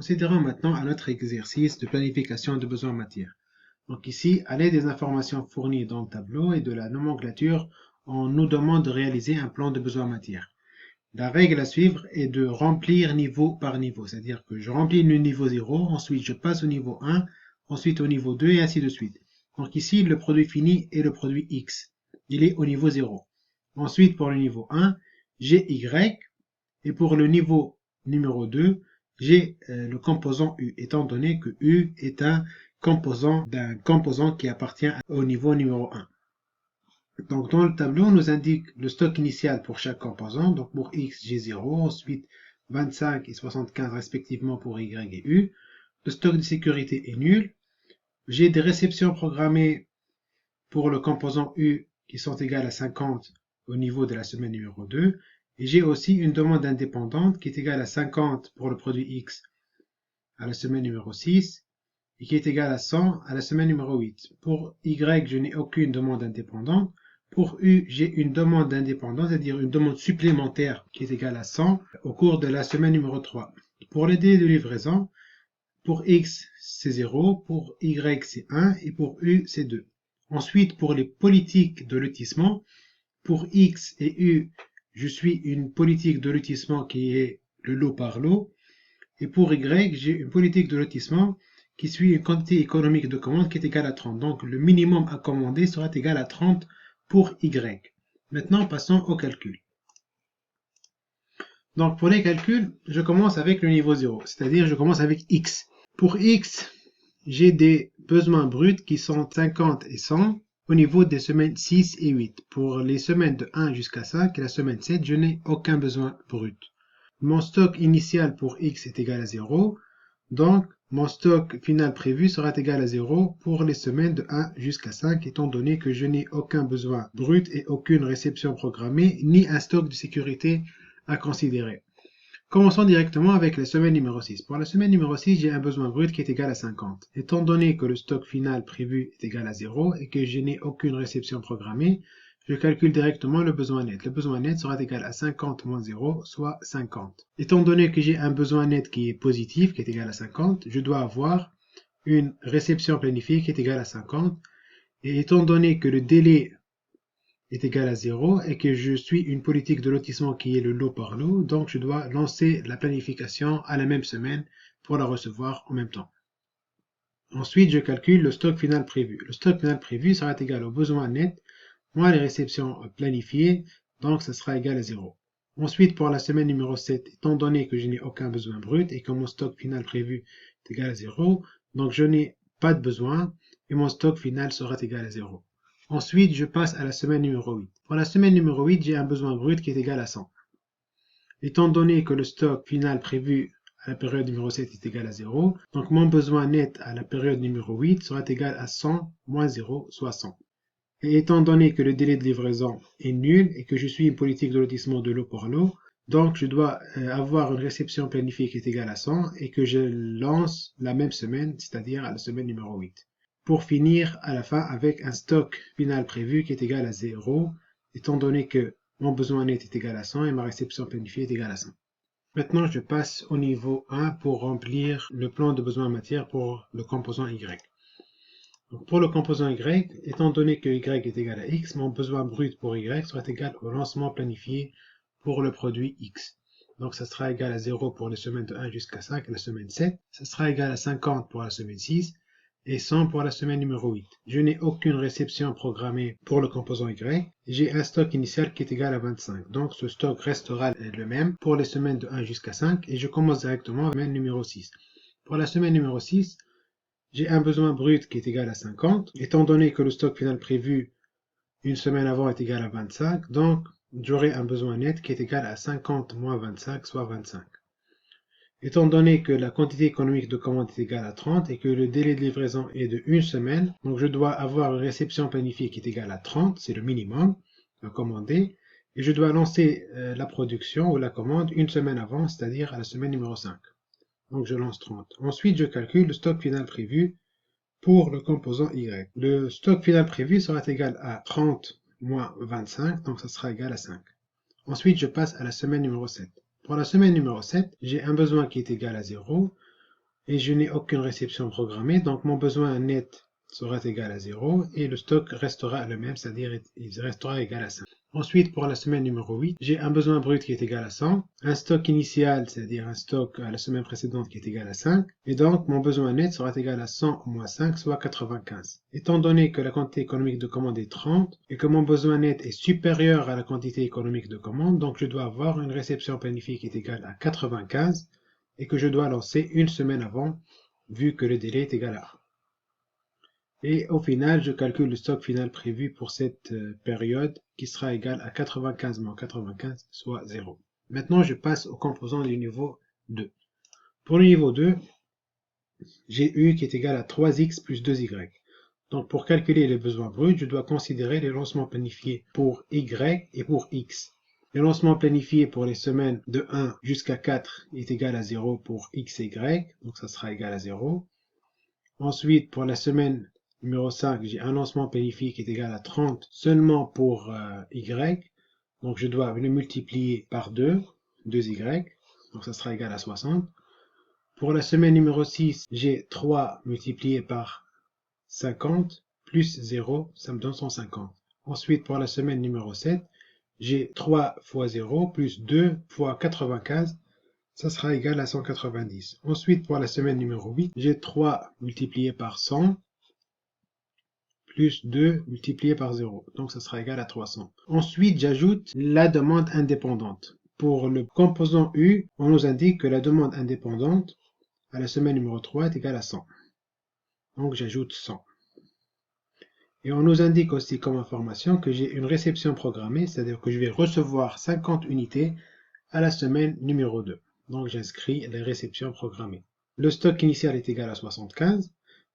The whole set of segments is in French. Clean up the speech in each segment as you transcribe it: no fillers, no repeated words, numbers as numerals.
Considérons maintenant un autre exercice de planification de besoins en matière. Donc ici, à l'aide des informations fournies dans le tableau et de la nomenclature, on nous demande de réaliser un plan de besoins en matière. La règle à suivre est de remplir niveau par niveau, c'est-à-dire que je remplis le niveau 0, ensuite je passe au niveau 1, ensuite au niveau 2 et ainsi de suite. Donc ici, le produit fini est le produit X. Il est au niveau 0. Ensuite, pour le niveau 1, j'ai Y, et pour le niveau numéro 2, j'ai le composant U, étant donné que U est un composant d'un composant qui appartient au niveau numéro 1. Donc dans le tableau, on nous indique le stock initial pour chaque composant. Donc pour X, j'ai 0, ensuite 25 et 75 respectivement pour Y et U. Le stock de sécurité est nul. J'ai des réceptions programmées pour le composant U qui sont égales à 50 au niveau de la semaine numéro 2. Et j'ai aussi une demande indépendante qui est égale à 50 pour le produit X à la semaine numéro 6 et qui est égale à 100 à la semaine numéro 8. Pour Y, je n'ai aucune demande indépendante. Pour U, j'ai une demande indépendante, c'est-à-dire une demande supplémentaire qui est égale à 100 au cours de la semaine numéro 3. Pour les délais de livraison, pour X, c'est 0, pour Y, c'est 1 et pour U, c'est 2. Ensuite, pour les politiques de lotissement, pour X et U, je suis une politique de lotissement qui est le lot par lot. Et pour Y, j'ai une politique de lotissement qui suit une quantité économique de commande qui est égale à 30. Donc le minimum à commander sera égal à 30 pour Y. Maintenant, passons au calcul. Donc pour les calculs, je commence avec le niveau 0, c'est-à-dire je commence avec X. Pour X, j'ai des besoins bruts qui sont 50 et 100 au niveau des semaines 6 et 8. Pour les semaines de 1 jusqu'à 5 et la semaine 7, je n'ai aucun besoin brut. Mon stock initial pour X est égal à 0, donc mon stock final prévu sera égal à 0 pour les semaines de 1 jusqu'à 5, étant donné que je n'ai aucun besoin brut et aucune réception programmée, ni un stock de sécurité à considérer. Commençons directement avec la semaine numéro 6. Pour la semaine numéro 6, j'ai un besoin brut qui est égal à 50. Étant donné que le stock final prévu est égal à 0 et que je n'ai aucune réception programmée, je calcule directement le besoin net. Le besoin net sera égal à 50 moins 0, soit 50. Étant donné que j'ai un besoin net qui est positif, qui est égal à 50, je dois avoir une réception planifiée qui est égale à 50. Et étant donné que le délai est égal à 0 et que je suis une politique de lotissement qui est le lot par lot, donc je dois lancer la planification à la même semaine pour la recevoir en même temps. Ensuite, je calcule le stock final prévu. Le stock final prévu sera égal au besoin net moins les réceptions planifiées, donc ça sera égal à 0. Ensuite, pour la semaine numéro 7, étant donné que je n'ai aucun besoin brut et que mon stock final prévu est égal à 0, donc je n'ai pas de besoin et mon stock final sera égal à 0. Ensuite, je passe à la semaine numéro 8. Pour la semaine numéro 8, j'ai un besoin brut qui est égal à 100. Étant donné que le stock final prévu à la période numéro 7 est égal à 0, donc mon besoin net à la période numéro 8 sera égal à 100 moins 0, soit 100. Et étant donné que le délai de livraison est nul et que je suis une politique de lotissement de lot par lot, donc je dois avoir une réception planifiée qui est égale à 100 et que je lance la même semaine, c'est-à-dire à la semaine numéro 8. Pour finir à la fin avec un stock final prévu qui est égal à 0, étant donné que mon besoin net est égal à 100 et ma réception planifiée est égale à 100. Maintenant, je passe au niveau 1 pour remplir le plan de besoin en matière pour le composant Y. Donc pour le composant Y, étant donné que Y est égal à X, mon besoin brut pour Y sera égal au lancement planifié pour le produit X. Donc ça sera égal à 0 pour les semaines de 1 jusqu'à 5 et la semaine 7. Ça sera égal à 50 pour la semaine 6 et 100 pour la semaine numéro 8. Je n'ai aucune réception programmée pour le composant Y. J'ai un stock initial qui est égal à 25. Donc ce stock restera le même pour les semaines de 1 jusqu'à 5 et je commence directement avec la semaine numéro 6. Pour la semaine numéro 6, j'ai un besoin brut qui est égal à 50, étant donné que le stock final prévu une semaine avant est égal à 25, donc j'aurai un besoin net qui est égal à 50 moins 25, soit 25. Étant donné que la quantité économique de commande est égale à 30 et que le délai de livraison est de une semaine, donc je dois avoir une réception planifiée qui est égale à 30, c'est le minimum à commander, et je dois lancer la production ou la commande une semaine avant, c'est-à-dire à la semaine numéro 5. Donc je lance 30. Ensuite, je calcule le stock final prévu pour le composant Y. Le stock final prévu sera égal à 30 moins 25, donc ça sera égal à 5. Ensuite, je passe à la semaine numéro 7. Pour la semaine numéro 7, j'ai un besoin qui est égal à 0. et je n'ai aucune réception programmée, donc mon besoin net sera égal à 0 et le stock restera le même, c'est-à-dire il restera égal à 5. Ensuite, pour la semaine numéro 8, j'ai un besoin brut qui est égal à 100, un stock initial, c'est-à-dire un stock à la semaine précédente qui est égal à 5, et donc mon besoin net sera égal à 100 moins 5, soit 95. Étant donné que la quantité économique de commande est 30 et que mon besoin net est supérieur à la quantité économique de commande, donc je dois avoir une réception planifiée qui est égale à 95 et que je dois lancer une semaine avant, vu que le délai est égal à 1. Et au final, je calcule le stock final prévu pour cette période qui sera égal à 95 moins 95, soit 0. Maintenant, je passe aux composants du niveau 2. Pour le niveau 2, j'ai U qui est égal à 3x plus 2y. Donc pour calculer les besoins bruts, je dois considérer les lancements planifiés pour y et pour x. Le lancement planifié pour les semaines de 1 jusqu'à 4 est égal à 0 pour x et y, donc ça sera égal à 0. Ensuite, pour la semaine numéro 5, j'ai un lancement planifié qui est égal à 30 seulement pour y. Donc je dois le multiplier par 2y. Donc ça sera égal à 60. Pour la semaine numéro 6, j'ai 3 multiplié par 50 plus 0, ça me donne 150. Ensuite, pour la semaine numéro 7, j'ai 3 fois 0 plus 2 fois 95, ça sera égal à 190. Ensuite, pour la semaine numéro 8, j'ai 3 multiplié par 100 plus 2 multiplié par 0. Donc ça sera égal à 300. Ensuite, j'ajoute la demande indépendante. Pour le composant U, on nous indique que la demande indépendante à la semaine numéro 3 est égale à 100. Donc j'ajoute 100. Et on nous indique aussi comme information que j'ai une réception programmée, c'est-à-dire que je vais recevoir 50 unités à la semaine numéro 2. Donc j'inscris les réceptions programmées. Le stock initial est égal à 75.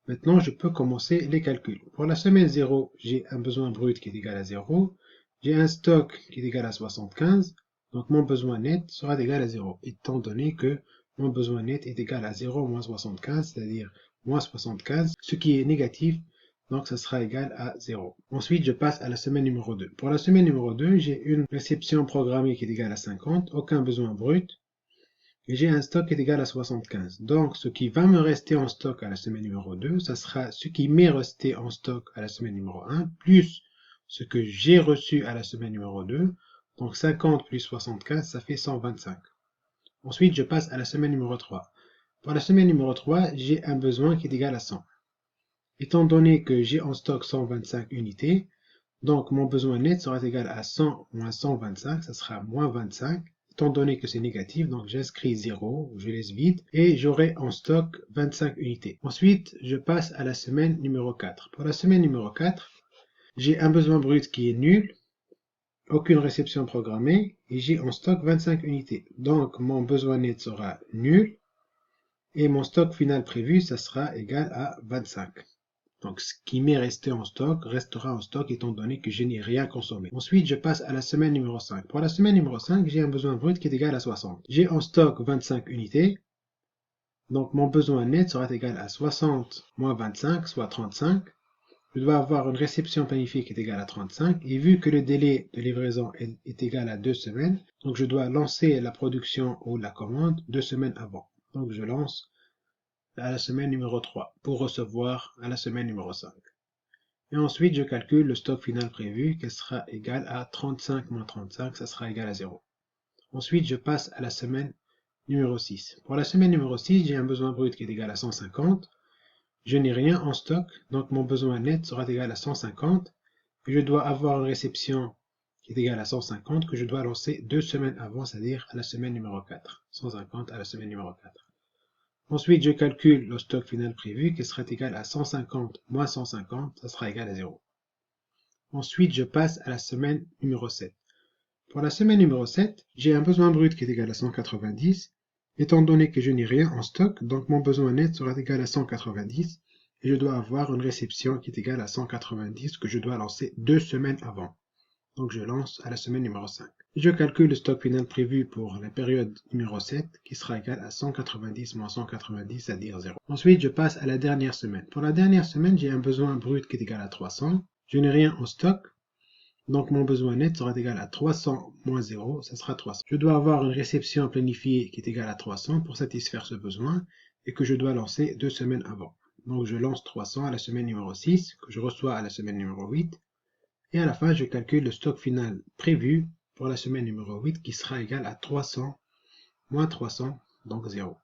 Maintenant, je peux commencer les calculs. Pour la semaine 0, j'ai un besoin brut qui est égal à 0. J'ai un stock qui est égal à 75. Donc mon besoin net sera égal à 0, étant donné que mon besoin net est égal à 0 moins 75, c'est-à-dire moins 75, ce qui est négatif. Donc ça sera égal à 0. Ensuite, je passe à la semaine numéro 2. Pour la semaine numéro 2, j'ai une réception programmée qui est égale à 50, aucun besoin brut, et j'ai un stock qui est égal à 75. Donc ce qui va me rester en stock à la semaine numéro 2, ça sera ce qui m'est resté en stock à la semaine numéro 1, plus ce que j'ai reçu à la semaine numéro 2. Donc 50 plus 75, ça fait 125. Ensuite, je passe à la semaine numéro 3. Pour la semaine numéro 3, j'ai un besoin qui est égal à 100. Étant donné que j'ai en stock 125 unités, donc mon besoin net sera égal à 100 moins 125, ça sera moins 25. Étant donné que c'est négatif, donc j'inscris 0, je laisse vide, et j'aurai en stock 25 unités. Ensuite, je passe à la semaine numéro 4. Pour la semaine numéro 4, j'ai un besoin brut qui est nul, aucune réception programmée, et j'ai en stock 25 unités. Donc mon besoin net sera nul, et mon stock final prévu, ça sera égal à 25. Donc ce qui m'est resté en stock restera en stock étant donné que je n'ai rien consommé. Ensuite, je passe à la semaine numéro 5. Pour la semaine numéro 5, j'ai un besoin brut qui est égal à 60. J'ai en stock 25 unités. Donc mon besoin net sera égal à 60 moins 25, soit 35. Je dois avoir une réception planifiée qui est égale à 35. Et vu que le délai de livraison est égal à 2 semaines, donc je dois lancer la production ou la commande 2 semaines avant. Donc je lance à la semaine numéro 3 pour recevoir à la semaine numéro 5. Et ensuite, je calcule le stock final prévu qui sera égal à 35 moins 35, ça sera égal à 0. Ensuite, je passe à la semaine numéro 6. Pour la semaine numéro 6, j'ai un besoin brut qui est égal à 150. Je n'ai rien en stock, donc mon besoin net sera égal à 150. Et je dois avoir une réception qui est égale à 150 que je dois lancer 2 semaines avant, c'est-à-dire à la semaine numéro 4. 150 à la semaine numéro 4. Ensuite, je calcule le stock final prévu qui sera égal à 150 moins 150, ça sera égal à 0. Ensuite, je passe à la semaine numéro 7. Pour la semaine numéro 7, j'ai un besoin brut qui est égal à 190. Étant donné que je n'ai rien en stock, donc mon besoin net sera égal à 190 et je dois avoir une réception qui est égale à 190 que je dois lancer 2 semaines avant. Donc je lance à la semaine numéro 5. Je calcule le stock final prévu pour la période numéro 7 qui sera égal à 190 moins 190, c'est-à-dire 0. Ensuite, je passe à la dernière semaine. Pour la dernière semaine, j'ai un besoin brut qui est égal à 300. Je n'ai rien en stock, donc mon besoin net sera égal à 300 moins 0, ça sera 300. Je dois avoir une réception planifiée qui est égale à 300 pour satisfaire ce besoin, et que je dois lancer 2 semaines avant. Donc je lance 300 à la semaine numéro 6, que je reçois à la semaine numéro 8, et à la fin je calcule le stock final prévu pour la semaine numéro 8 qui sera égal à 300 moins 300, donc 0.